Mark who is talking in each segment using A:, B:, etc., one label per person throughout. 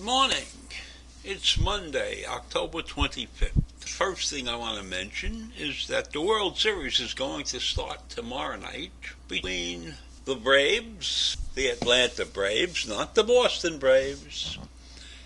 A: Morning. It's Monday, October 25th. The first thing I want to mention is that the World Series is going to start tomorrow night between the Braves, the Atlanta Braves, not the Boston Braves,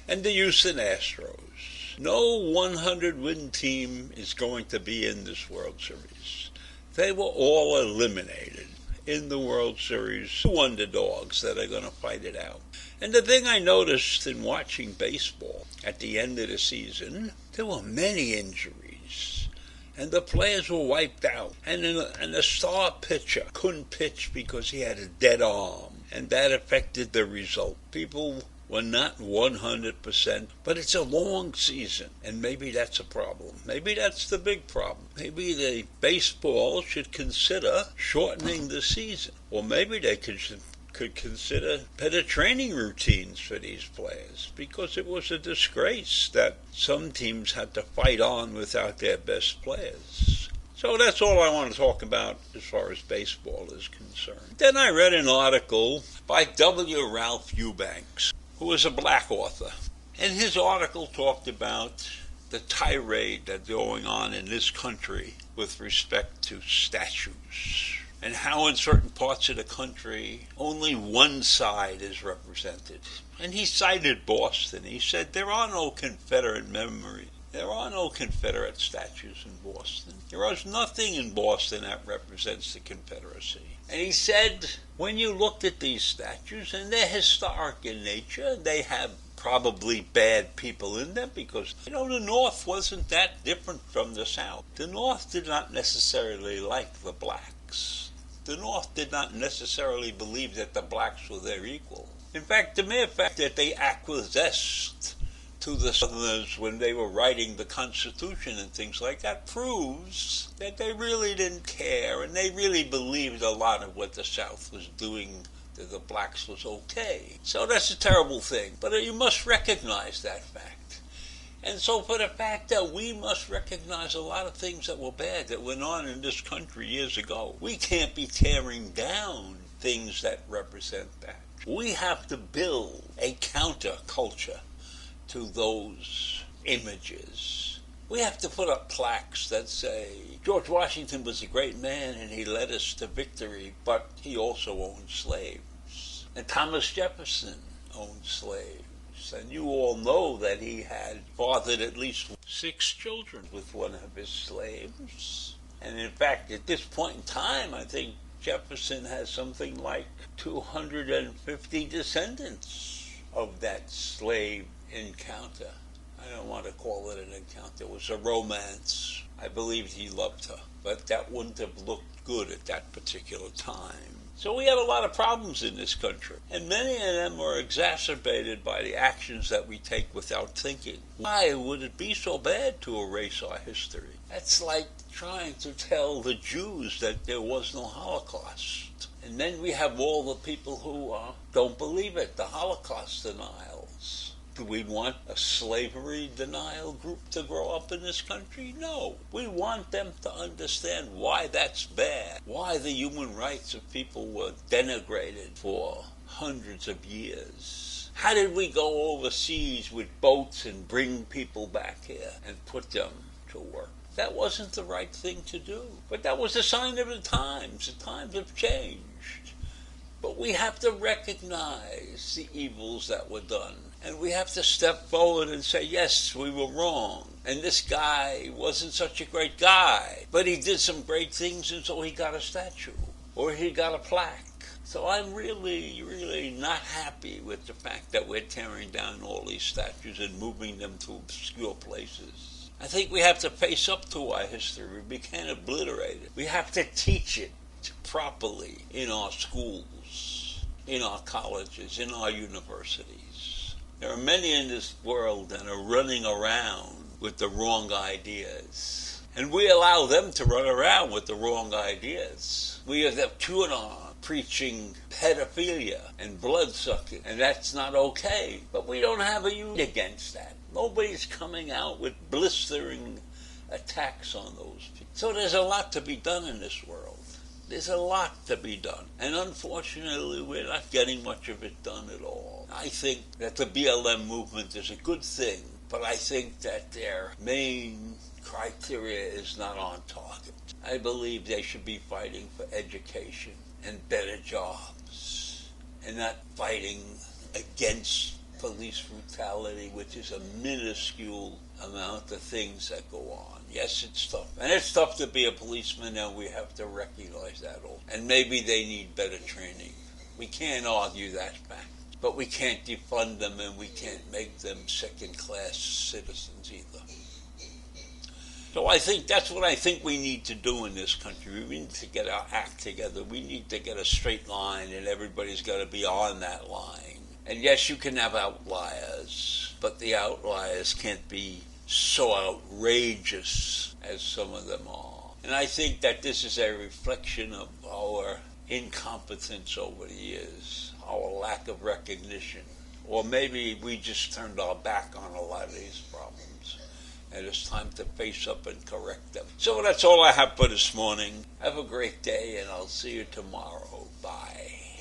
A: and the Houston Astros. No 100-win team is going to be in this World Series. They were all eliminated in the World Series. Two underdogs that are going to fight it out. And the thing I noticed in watching baseball at the end of the season, there were many injuries. And the players were wiped out. And the star pitcher couldn't pitch because he had a dead arm. And that affected the result. People were not 100%, but it's a long season, and maybe that's a problem. Maybe that's the big problem. Maybe the baseball should consider shortening the season, or maybe they could consider better training routines for these players, because it was a disgrace that some teams had to fight on without their best players. So that's all I want to talk about as far as baseball is concerned. Then I read an article by W. Ralph Eubanks, who is a black author. And his article talked about the tirade that's going on in this country with respect to statues, and how in certain parts of the country only one side is represented. And he cited Boston. He said there are no Confederate memories. There are no Confederate statues in Boston. There is nothing in Boston that represents the Confederacy. And he said, when you looked at these statues, and they're historic in nature, they have probably bad people in them, because, the North wasn't that different from the South. The North did not necessarily like the blacks. The North did not necessarily believe that the blacks were their equal. In fact, the mere fact that they acquiesced to the Southerners when they were writing the Constitution and things like that proves that they really didn't care, and they really believed a lot of what the South was doing to the blacks was okay. So that's a terrible thing, but you must recognize that fact. And so for the fact that we must recognize a lot of things that were bad that went on in this country years ago, we can't be tearing down things that represent that. We have to build a counterculture to those images. We have to put up plaques that say, George Washington was a great man and he led us to victory, but he also owned slaves. And Thomas Jefferson owned slaves. And you all know that he had fathered at least 6 children with one of his slaves. And in fact, at this point in time, I think Jefferson has something like 250 descendants of that slave encounter. I don't want to call it an encounter. It was a romance. I believed he loved her, but that wouldn't have looked good at that particular time. So we have a lot of problems in this country, and many of them are exacerbated by the actions that we take without thinking. Why would it be so bad to erase our history? That's like trying to tell the Jews that there was no Holocaust. And then we have all the people who don't believe it, the Holocaust denials. Do we want a slavery denial group to grow up in this country? No. We want them to understand why that's bad, why the human rights of people were denigrated for hundreds of years. How did we go overseas with boats and bring people back here and put them to work? That wasn't the right thing to do. But that was a sign of the times. The times have changed. But we have to recognize the evils that were done. And we have to step forward and say, yes, we were wrong. And this guy wasn't such a great guy. But he did some great things, and so he got a statue. Or he got a plaque. So I'm really, really not happy with the fact that we're tearing down all these statues and moving them to obscure places. I think we have to face up to our history. We can't obliterate it. We have to teach it properly in our schools, in our colleges, in our universities. There are many in this world that are running around with the wrong ideas. And we allow them to run around with the wrong ideas. We have QAnon preaching pedophilia and blood-sucking, and that's not okay. But we don't have a unit against that. Nobody's coming out with blistering attacks on those people. So there's a lot to be done in this world. There's a lot to be done. And unfortunately, we're not getting much of it done at all. I think that the BLM movement is a good thing, but I think that their main criteria is not on target. I believe they should be fighting for education and better jobs, and not fighting against police brutality, which is a minuscule amount of things that go on. Yes, it's tough. And it's tough to be a policeman, and we have to recognize that also. And maybe they need better training. We can't argue that fact. But we can't defund them, and we can't make them second-class citizens either. So I think that's what I think we need to do in this country. We need to get our act together. We need to get a straight line, and everybody's got to be on that line. And yes, you can have outliers, but the outliers can't be so outrageous as some of them are. And I think that this is a reflection of our incompetence over the years, our lack of recognition. Or maybe we just turned our back on a lot of these problems. And it's time to face up and correct them. So that's all I have for this morning. Have a great day, and I'll see you tomorrow. Bye.